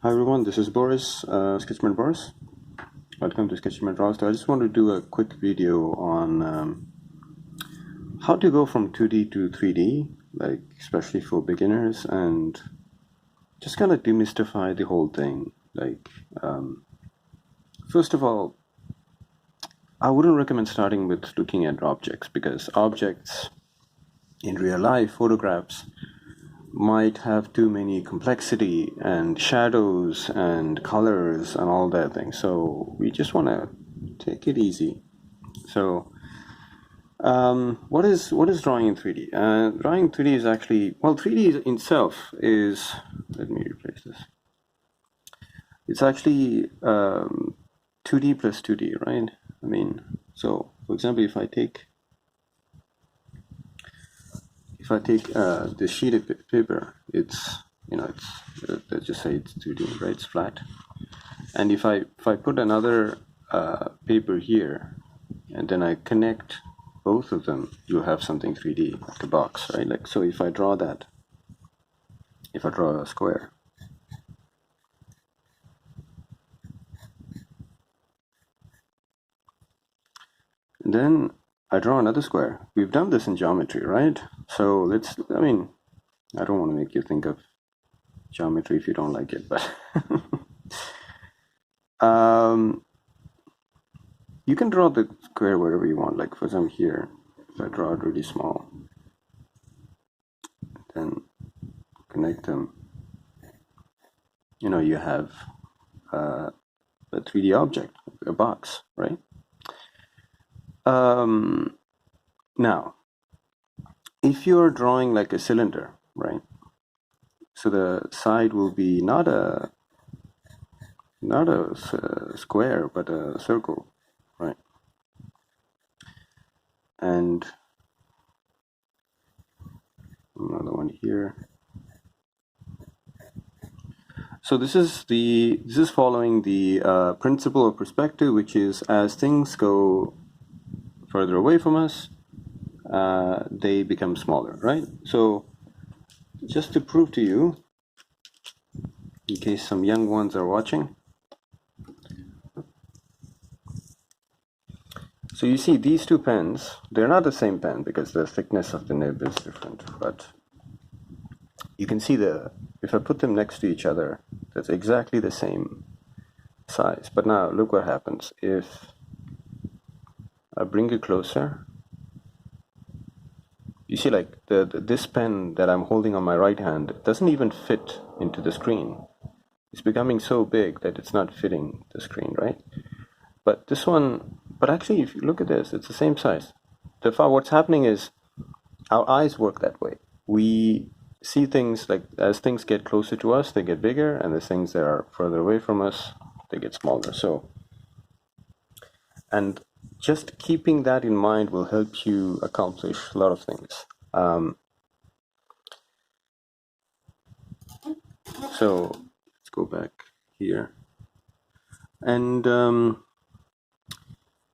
Hi everyone, this is Boris, Sketchman Boris. Welcome to Sketchman Draws. I just want to do a quick video on how to go from 2D to 3D, like especially for beginners, and just kind of demystify the whole thing. First of all, I wouldn't recommend starting with looking at objects, because objects in real life, photographs, might have too many complexity and shadows and colors and all that thing. So we just want to take it easy. So what is drawing in 3D? Drawing in 3D is actually, well, 3D itself is, let me replace this. It's actually 2D plus 2D, right? I mean, so for example, if I take this sheet of paper, it's, let's just say it's 2D, right? It's flat. And if I put another paper here, and then I connect both of them, you'll have something 3D, like a box, right? Like, so if I draw a square, and then I draw another square. We've done this in geometry, right? So I don't want to make you think of geometry if you don't like it, but you can draw the square wherever you want. Like for example here, if I draw it really small, then connect them, you have a 3D object, a box, right? Now, if you're drawing like a cylinder, right? So the side will be not a square, but a circle, right? And another one here. So this is following the principle of perspective, which is as things go further away from us, they become smaller, right? So just to prove to you, in case some young ones are watching, so you see these two pens, they're not the same pen because the thickness of the nib is different, but you can see if I put them next to each other, that's exactly the same size. But now look what happens if I bring it closer. You see, like this pen that I'm holding on my right hand doesn't even fit into the screen. It's becoming so big that it's not fitting the screen, right? But this one, but actually, if you look at this, it's the same size. What's happening is our eyes work that way. We see things like, as things get closer to us, they get bigger, and the things that are further away from us, they get smaller. So, and just keeping that in mind will help you accomplish a lot of things. So let's go back here and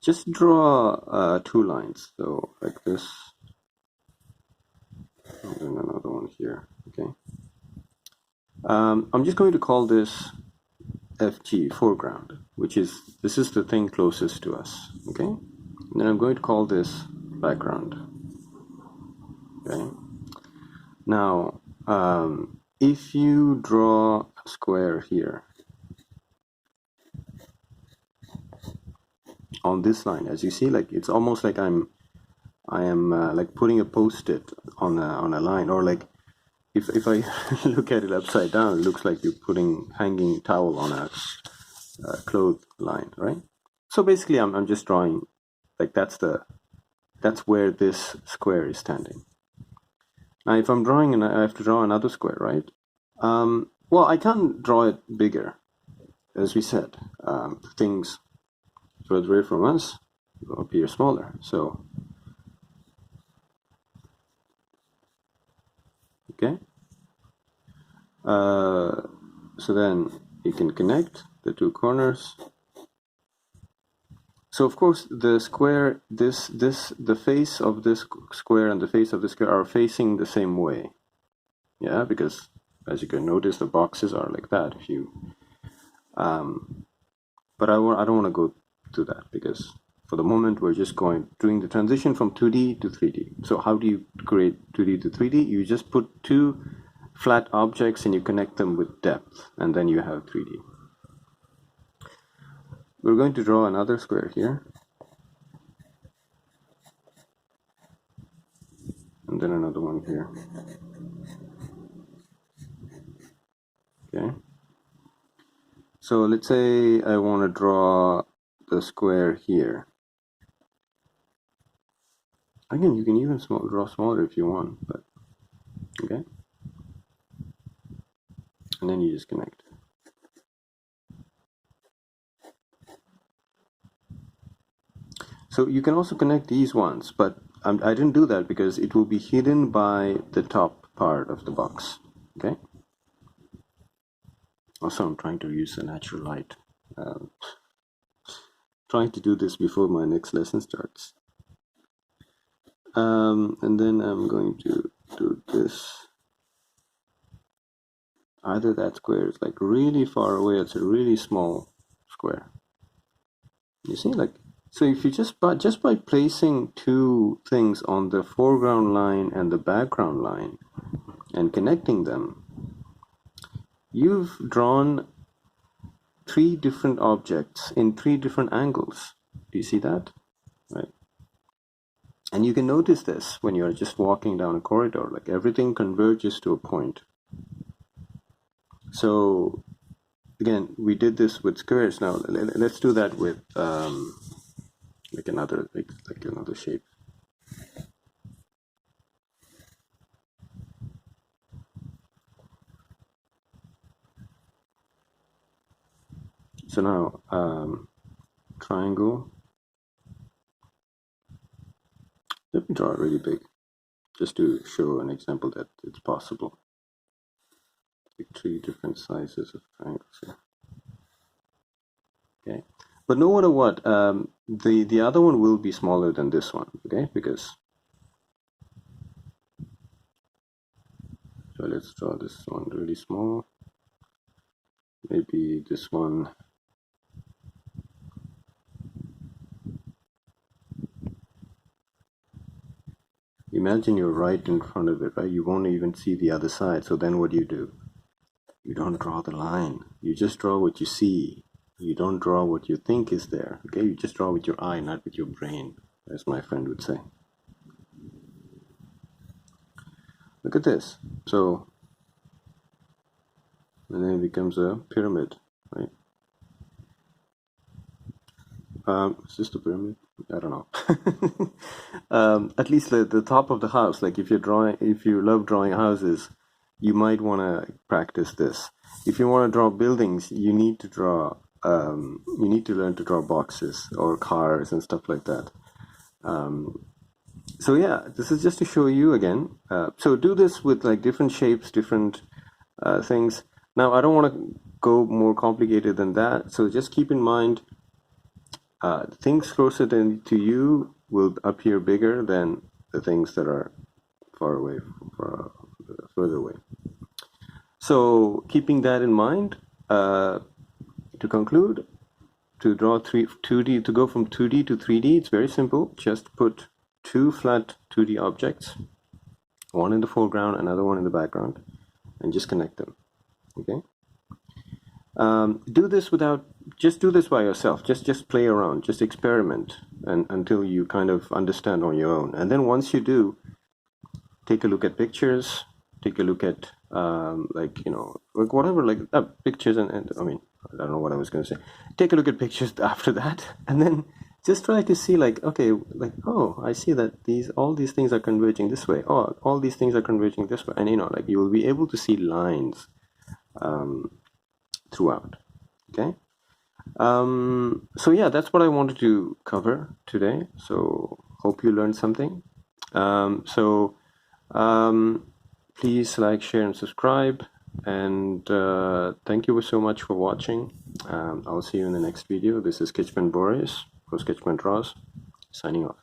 just draw 2 lines. So like this, and then another one here. Okay. I'm just going to call this FG, foreground, this is the thing closest to us. Okay. And then I'm going to call this background. Okay. Now, if you draw a square here on this line, as you see, like it's almost like I am like putting a post-it on a line, or like if I look at it upside down, it looks like you're putting hanging towel on a cloth line, right? So basically, I'm just drawing, like that's where this square is standing. Now, if I'm drawing, and I have to draw another square, right? Well, I can't draw it bigger, as we said. Things further away from us will appear smaller. So, okay. So then you can connect the 2 corners. So of course the square, the face of this square and the face of this square are facing the same way. Yeah, because as you can notice, the boxes are like that. If you But I don't want to go to that because for the moment we're just doing the transition from 2D to 3D. So how do you create 2D to 3D? You just put two flat objects and you connect them with depth, and then you have 3D. We're going to draw another square here, and then another one here. Okay. So let's say I want to draw the square here. Again, you can even draw smaller if you want, but okay. And then you just connect. So you can also connect these ones, but I didn't do that because it will be hidden by the top part of the box. Okay. Also, I'm trying to use the natural light. Trying to do this before my next lesson starts. And then I'm going to do this. Either that square is like really far away, it's a really small square. You see, like, so if you just by placing two things on the foreground line and the background line and connecting them, you've drawn three different objects in three different angles. Do you see that? Right. And you can notice this when you're just walking down a corridor, like everything converges to a point. So again, we did this with squares. Now let's do that with like another shape. So now triangle. Let me draw it really big, just to show an example that it's possible. Like three different sizes of triangles here. Okay, but no matter what, the other one will be smaller than this one. Okay, because so let's draw this one really small. Maybe this one. Imagine you're right in front of it, right? You won't even see the other side. So then what do? You don't draw the line. You just draw what you see. You don't draw what you think is there. Okay, you just draw with your eye, not with your brain, as my friend would say. Look at this. So, and then it becomes a pyramid, right? Is this the pyramid? I don't know. At least the top of the house. Like if you love drawing houses, you might want to practice this. If you want to draw buildings, you need to draw. You need to learn to draw boxes or cars and stuff like that. So yeah, this is just to show you again. So do this with like different shapes, different things. Now I don't want to go more complicated than that. So just keep in mind. Things closer to you will appear bigger than the things that are far away, further away. So keeping that in mind, to conclude, to draw 2D, to go from 2D to 3D, it's very simple. Just put two flat 2D objects, one in the foreground, another one in the background, and just connect them. Okay. Do this by yourself. Just play around, just experiment, and until you kind of understand on your own. And then once you do, take a look at pictures. Take a look at like whatever, like pictures, and I mean, I don't know what I was going to say. Take a look at pictures after that, and then just try to see like, okay, like, oh, I see that all these things are converging this way. Oh, all these things are converging this way, and like you will be able to see lines throughout. Okay. So yeah, that's what I wanted to cover today. So hope you learned something. Please like, share, and subscribe. And thank you so much for watching. I'll see you in the next video. This is Sketchman Boris for Sketchman Draws, signing off.